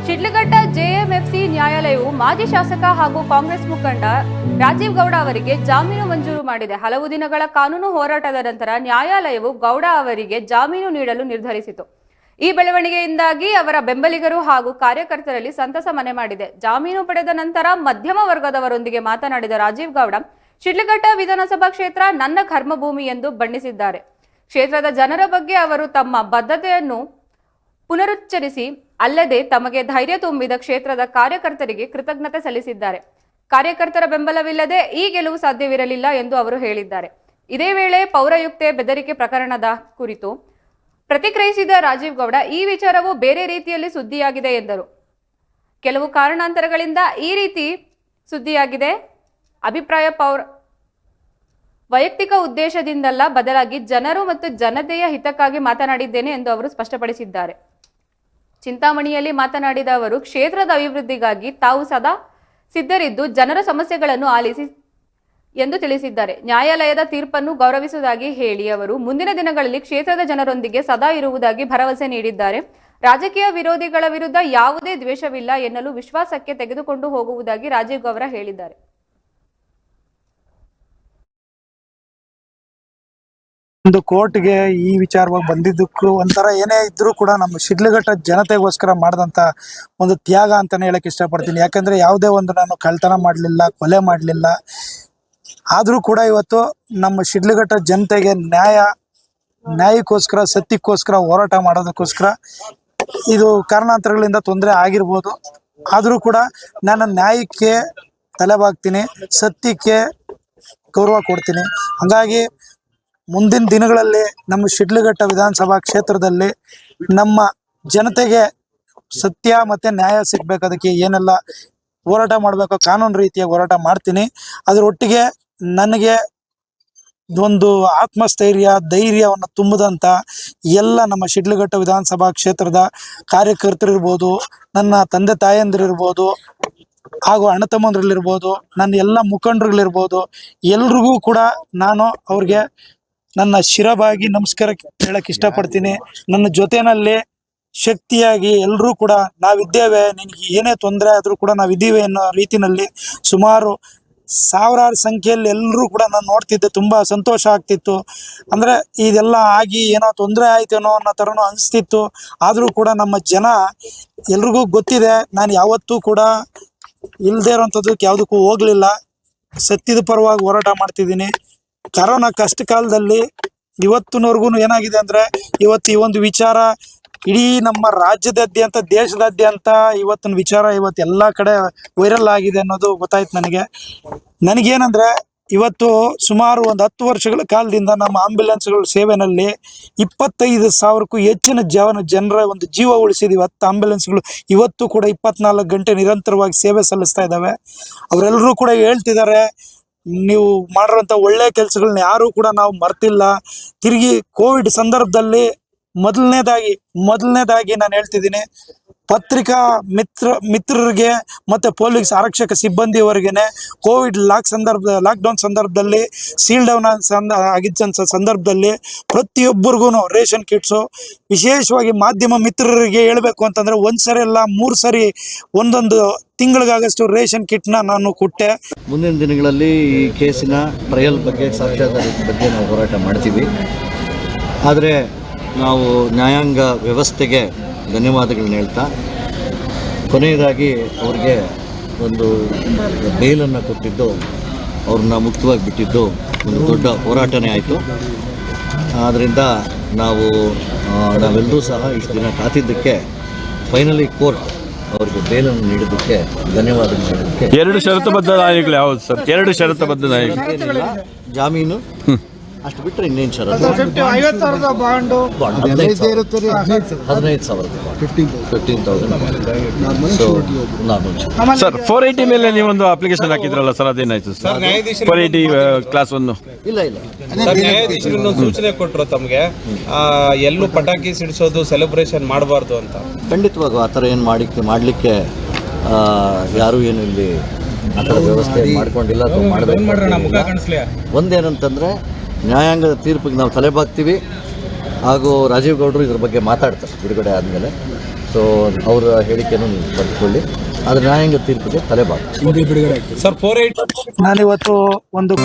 Sidlaghatta JMFC ನ್ಯಾಯಾಲಯವು ಮಾಜಿ ಶಾಸಕ ಹಾಗೂ ಕಾಂಗ್ರೆಸ್ ಮುಖಂಡ ರಾಜೀವ್ ಗೌಡ ಅವರಿಗೆ ಜಾಮೀನು ಮಂಜೂರು ಮಾಡಿದೆ. ಹಲವು ದಿನಗಳ ಕಾನೂನು ಹೋರಾಟದ ನಂತರ ನ್ಯಾಯಾಲಯವು ಗೌಡ ಅವರಿಗೆ ಜಾಮೀನು ನೀಡಲು ನಿರ್ಧರಿಸಿತು. ಈ ಬೆಳವಣಿಗೆಯಿಂದಾಗಿ ಅವರ ಬೆಂಬಲಿಗರು ಹಾಗೂ ಕಾರ್ಯಕರ್ತರಲ್ಲಿ ಸಂತಸ ಮನೆ ಮಾಡಿದೆ. ಜಾಮೀನು ಪಡೆದ ನಂತರ ಮಧ್ಯಮ ವರ್ಗದವರೊಂದಿಗೆ ಮಾತನಾಡಿದ ರಾಜೀವ್ ಗೌಡ, ಶಿಡ್ಲಘಟ್ಟ ವಿಧಾನಸಭಾ ಕ್ಷೇತ್ರ ನನ್ನ ಕರ್ಮಭೂಮಿ ಎಂದು ಬಣ್ಣಿಸಿದ್ದಾರೆ. ಕ್ಷೇತ್ರದ ಜನರ ಬಗ್ಗೆ ಅವರು ತಮ್ಮ ಬದ್ಧತೆಯನ್ನು ಪುನರುಚ್ಚರಿಸಿ, ಅಲ್ಲದೆ ತಮಗೆ ಧೈರ್ಯ ತುಂಬಿದ ಕ್ಷೇತ್ರದ ಕಾರ್ಯಕರ್ತರಿಗೆ ಕೃತಜ್ಞತೆ ಸಲ್ಲಿಸಿದ್ದಾರೆ. ಕಾರ್ಯಕರ್ತರ ಬೆಂಬಲವಿಲ್ಲದೆ ಈ ಗೆಲುವು ಸಾಧ್ಯವಿರಲಿಲ್ಲ ಎಂದು ಅವರು ಹೇಳಿದ್ದಾರೆ. ಇದೇ ವೇಳೆ ಪೌರಾಯುಕ್ತೆ ಬೆದರಿಕೆ ಪ್ರಕರಣದ ಕುರಿತು ಪ್ರತಿಕ್ರಿಯಿಸಿದ ರಾಜೀವ್ ಗೌಡ, ಈ ವಿಚಾರವು ಬೇರೆ ರೀತಿಯಲ್ಲಿ ಸುದ್ದಿಯಾಗಿದೆ ಎಂದರು. ಕೆಲವು ಕಾರಣಾಂತರಗಳಿಂದ ಈ ರೀತಿ ಸುದ್ದಿಯಾಗಿದೆ. ಅಭಿಪ್ರಾಯ ವೈಯಕ್ತಿಕ ಉದ್ದೇಶದಿಂದಲ್ಲ, ಬದಲಾಗಿ ಜನರು ಮತ್ತು ಜನತೆಯ ಹಿತಕ್ಕಾಗಿ ಮಾತನಾಡಿದ್ದೇನೆ ಎಂದು ಅವರು ಸ್ಪಷ್ಟಪಡಿಸಿದ್ದಾರೆ. ಚಿಂತಾಮಣಿಯಲ್ಲಿ ಮಾತನಾಡಿದ ಅವರು, ಕ್ಷೇತ್ರದ ಅಭಿವೃದ್ಧಿಗಾಗಿ ತಾವು ಸದಾ ಸಿದ್ಧರಿದ್ದು ಜನರ ಸಮಸ್ಯೆಗಳನ್ನು ಆಲಿಸಿ ಎಂದು ತಿಳಿಸಿದ್ದಾರೆ. ನ್ಯಾಯಾಲಯದ ತೀರ್ಪನ್ನು ಗೌರವಿಸುವುದಾಗಿ ಹೇಳಿ ಅವರು ಮುಂದಿನ ದಿನಗಳಲ್ಲಿ ಕ್ಷೇತ್ರದ ಜನರೊಂದಿಗೆ ಸದಾ ಇರುವುದಾಗಿ ಭರವಸೆ ನೀಡಿದ್ದಾರೆ. ರಾಜಕೀಯ ವಿರೋಧಿಗಳ ವಿರುದ್ಧ ಯಾವುದೇ ದ್ವೇಷವಿಲ್ಲ ಎನ್ನಲು ವಿಶ್ವಾಸಕ್ಕೆ ತೆಗೆದುಕೊಂಡು ಹೋಗುವುದಾಗಿ ರಾಜೀವ್ ಗೌಡ ಹೇಳಿದ್ದಾರೆ. ಒಂದು ಕೋರ್ಟ್ಗೆ ಈ ವಿಚಾರವಾಗಿ ಬಂದಿದ್ದಕ್ಕೂ ಒಂಥರ ಏನೇ ಇದ್ರೂ ಕೂಡ ನಮ್ಮ ಶಿಡ್ಲಘಟ್ಟ ಜನತೆಗೋಸ್ಕರ ಮಾಡಿದಂಥ ಒಂದು ತ್ಯಾಗ ಅಂತಾನೆ ಹೇಳಕ್ ಇಷ್ಟಪಡ್ತೀನಿ. ಯಾಕಂದ್ರೆ ಯಾವುದೇ ಒಂದು ನಾನು ಕಳ್ತನ ಮಾಡಲಿಲ್ಲ, ಕೊಲೆ ಮಾಡಲಿಲ್ಲ. ಆದರೂ ಕೂಡ ಇವತ್ತು ನಮ್ಮ ಶಿಡ್ಲಘಟ್ಟ ಜನತೆಗೆ ನ್ಯಾಯಕ್ಕೋಸ್ಕರ, ಸತ್ಯಕ್ಕೋಸ್ಕರ ಹೋರಾಟ ಮಾಡೋದಕ್ಕೋಸ್ಕರ ಇದು ಕಾರಣಾಂತರಗಳಿಂದ ತೊಂದರೆ ಆಗಿರ್ಬೋದು. ಆದರೂ ಕೂಡ ನಾನು ನ್ಯಾಯಕ್ಕೆ ತಲೆಬಾಗ್ತೀನಿ, ಸತ್ಯಕ್ಕೆ ಗೌರವ ಕೊಡ್ತೀನಿ. ಹಾಗಾಗಿ ಮುಂದಿನ ದಿನಗಳಲ್ಲಿ ನಮ್ಮ ಶಿಡ್ಲಘಟ್ಟ ವಿಧಾನಸಭಾ ಕ್ಷೇತ್ರದಲ್ಲಿ ನಮ್ಮ ಜನತೆಗೆ ಸತ್ಯ ಮತ್ತೆ ನ್ಯಾಯ ಸಿಗ್ಬೇಕು. ಏನೆಲ್ಲ ಹೋರಾಟ ಮಾಡಬೇಕು, ಕಾನೂನು ರೀತಿಯ ಹೋರಾಟ ಮಾಡ್ತೀನಿ. ಅದರೊಟ್ಟಿಗೆ ನನಗೆ ಒಂದು ಆತ್ಮಸ್ಥೈರ್ಯ, ಧೈರ್ಯವನ್ನು ತುಂಬಿದಂಥ ಎಲ್ಲ ನಮ್ಮ ಶಿಡ್ಲಘಟ್ಟ ವಿಧಾನಸಭಾ ಕ್ಷೇತ್ರದ ಕಾರ್ಯಕರ್ತರಿರ್ಬೋದು, ನನ್ನ ತಂದೆ ತಾಯಂದಿರಿರ್ಬೋದು, ಹಾಗೂ ಅಣ್ಣ ತಮ್ಮಂದ್ರಲ್ಲಿರ್ಬೋದು, ನನ್ನ ಎಲ್ಲ ಮುಖಂಡರುಗಳಿರ್ಬೋದು, ಎಲ್ರಿಗೂ ಕೂಡ ನಾನು ಅವ್ರಿಗೆ ನನ್ನ ಶಿರಬಾಗಿ ನಮಸ್ಕಾರ ಹೇಳಕ್ ಇಷ್ಟಪಡ್ತೀನಿ. ನನ್ನ ಜೊತೆಯಲ್ಲಿ ಶಕ್ತಿಯಾಗಿ ಎಲ್ಲರೂ ಕೂಡ ನಾವಿದ್ದೇವೆ, ನಿನಗೆ ಏನೇ ತೊಂದರೆ ಆದರೂ ಕೂಡ ನಾವಿದ್ದೀವಿ ಅನ್ನೋ ರೀತಿಯಲ್ಲಿ ಸುಮಾರು ಸಾವಿರಾರು ಸಂಖ್ಯೆಯಲ್ಲಿ ಎಲ್ಲರೂ ಕೂಡ ನಾನು ನೋಡ್ತಿದ್ದೆ. ತುಂಬ ಸಂತೋಷ ಆಗ್ತಿತ್ತು. ಅಂದರೆ ಇದೆಲ್ಲ ಆಗಿ ಏನೋ ತೊಂದರೆ ಆಯ್ತೇನೋ ಅನ್ನೋ ಥರನೂ ಅನಿಸ್ತಿತ್ತು. ಆದರೂ ಕೂಡ ನಮ್ಮ ಜನ ಎಲ್ರಿಗೂ ಗೊತ್ತಿದೆ, ನಾನು ಯಾವತ್ತೂ ಕೂಡ ಇಲ್ಲದೇ ಇರೋಂಥದ್ದಕ್ಕೆ ಯಾವುದಕ್ಕೂ ಹೋಗಲಿಲ್ಲ. ಸತ್ಯದ ಪರವಾಗಿ ಹೋರಾಟ ಮಾಡ್ತಿದ್ದೀನಿ. ಕರೋನಾ ಕಷ್ಟ ಕಾಲದಲ್ಲಿ ಇವತ್ತಿನವರೆಗೂ ಏನಾಗಿದೆ ಅಂದರೆ, ಇವತ್ತು ಈ ಒಂದು ವಿಚಾರ ಇಡೀ ನಮ್ಮ ರಾಜ್ಯದಾದ್ಯಂತ, ದೇಶದಾದ್ಯಂತ ಇವತ್ತಿನ ವಿಚಾರ ಇವತ್ತು ಎಲ್ಲ ಕಡೆ ವೈರಲ್ ಆಗಿದೆ ಅನ್ನೋದು ಗೊತ್ತಾಯ್ತು ನನಗೇನಂದರೆ, ಇವತ್ತು ಸುಮಾರು ಒಂದು 10 ವರ್ಷಗಳ ಕಾಲದಿಂದ ನಮ್ಮ ಆಂಬ್ಯುಲೆನ್ಸ್ಗಳ ಸೇವೆಯಲ್ಲಿ 25,000ಕ್ಕೂ ಹೆಚ್ಚಿನ ಜನರ ಒಂದು ಜೀವ ಉಳಿಸಿದೀವಿ. 10 ಆಂಬ್ಯುಲೆನ್ಸ್ಗಳು ಇವತ್ತು ಕೂಡ 24 ಗಂಟೆ ನಿರಂತರವಾಗಿ ಸೇವೆ ಸಲ್ಲಿಸ್ತಾ ಇದ್ದಾವೆ. ಅವರೆಲ್ಲರೂ ಕೂಡ ಹೇಳ್ತಿದ್ದಾರೆ, ನೀವು ಮಾಡಿರೋಂಥ ಒಳ್ಳೆ ಕೆಲಸಗಳನ್ನ ಯಾರೂ ಕೂಡ ನಾವು ಮರ್ತಿಲ್ಲ. ತಿರುಗಿ ಕೋವಿಡ್ ಸಂದರ್ಭದಲ್ಲಿ ಮೊದಲನೇದಾಗಿ ನಾನು ಹೇಳ್ತಿದ್ದೀನಿ, ಪತ್ರಿಕಾ ಮಿತ್ರರಿಗೆ ಮತ್ತು ಪೊಲೀಸ್ ಆರಕ್ಷಕ ಸಿಬ್ಬಂದಿಯವರಿಗೇನೆ ಕೋವಿಡ್ ಲಾಕ್ಡೌನ್ ಸಂದರ್ಭದಲ್ಲಿ, ಸೀಲ್ ಡೌನ್ ಆಗಿದ್ದ ಸಂದರ್ಭದಲ್ಲಿ ಪ್ರತಿಯೊಬ್ಬರಿಗೂ ರೇಷನ್ ಕಿಟ್ಸು, ವಿಶೇಷವಾಗಿ ಮಾಧ್ಯಮ ಮಿತ್ರರಿಗೆ ಹೇಳಬೇಕು ಅಂತಂದರೆ 1 ಸರಿ ಅಲ್ಲ 3 ಸರಿ ಒಂದೊಂದು ತಿಂಗಳಿಗಾಗಷ್ಟು ರೇಷನ್ ಕಿಟ್ನ ನಾನು ಕೊಟ್ಟೆ. ಮುಂದಿನ ದಿನಗಳಲ್ಲಿ ಈ ಕೇಸಿನ ಟ್ರಯಲ್ ಬಗ್ಗೆ, ಸಾಕ್ಷ್ಯಾಧಾರದ ಬಗ್ಗೆ ನಾವು ಹೋರಾಟ ಮಾಡ್ತೀವಿ. ಆದರೆ ನಾವು ನ್ಯಾಯಾಂಗ ವ್ಯವಸ್ಥೆಗೆ ಧನ್ಯವಾದಗಳನ್ನ ಹೇಳ್ತಾ, ಕೊನೆಯದಾಗಿ ಅವ್ರಿಗೆ ಒಂದು ಬೇಲನ್ನು ಕೊಟ್ಟಿದ್ದು, ಅವ್ರನ್ನ ಮುಕ್ತವಾಗಿ ಬಿಟ್ಟಿದ್ದು ಒಂದು ದೊಡ್ಡ ಹೋರಾಟನೇ ಆಯಿತು. ಆದ್ದರಿಂದ ನಾವೆಲ್ಲರೂ ಸಹ ಇಷ್ಟು ದಿನ ಕಾತಿದ್ದಕ್ಕೆ ಫೈನಲಿ ಕೋರ್ಟ್ ಅವ್ರಿಗೆ ಬೇಲನ್ನು ನೀಡೋದಕ್ಕೆ ಧನ್ಯವಾದಗಳು ನೀಡೋದಕ್ಕೆ. 2 ಷರತ್ತುಬದ್ಧ ನಾಯಿಗಳು ಯಾವುದು ಸರ್? 2 ಷರತ್ತುಬದ್ಧ ನಾಯಿಗಳು ಜಾಮೀನು ಅಷ್ಟು ಬಿಟ್ಟರೆ ಇನ್ನೇನು ಷರತ್ತು? 50,000 ಬಾಂಡು, 15,000 ಸರ್. 480 ಮೇಲೆ ನೀವೊಂದು ಅಪ್ಲಿಕೇಶನ್ ಹಾಕಿದ್ರಲ್ಲ ಸರ್, ಅದೇನಾಯ್ತು ಸರ್? 480 ಕ್ಲಾಸ್ 1 ಇಲ್ಲ ನ್ಯಾಯಾಧೀಶರು ಸೂಚನೆ ಕೊಟ್ಟರು ತಮಗೆ, ಎಲ್ಲೂ ಪಟಾಕಿ ಸಿಡಿಸೋದು, ಸೆಲೆಬ್ರೇಷನ್ ಮಾಡಬಾರ್ದು ಅಂತ. ಖಂಡಿತವಾಗೂ ಆ ಥರ ಏನು ಮಾಡಲಿಕ್ಕೆ ಯಾರೂ ಏನು ಇಲ್ಲಿ ಆ ಥರ ವ್ಯವಸ್ಥೆ ಮಾಡ್ಕೊಂಡಿಲ್ಲ ಅಥವಾ ಮಾಡಬೇಕು. ಒಂದೇನಂತಂದರೆ, ನ್ಯಾಯಾಂಗದ ತೀರ್ಪಿಗೆ ನಾವು ತಲೆಬಾಗ್ತೀವಿ. ಹಾಗೂ ರಾಜೀವ್ ಗೌಡರು ಇದ್ರ ಬಗ್ಗೆ ಮಾತಾಡ್ತಾರೆ ಬಿಡುಗಡೆ ಆದಮೇಲೆ. ಸೊ ಅವರ ಹೇಳಿಕೆಯನ್ನು ನೀವು ಪಡೆದುಕೊಳ್ಳಿ, ಆದರೆ ನ್ಯಾಯಾಂಗ ತೀರ್ಪಿಗೆ ತಲೆಬಾಗಿ. ಸರ್ 48 ನಾನಿವತ್ತು ಒಂದು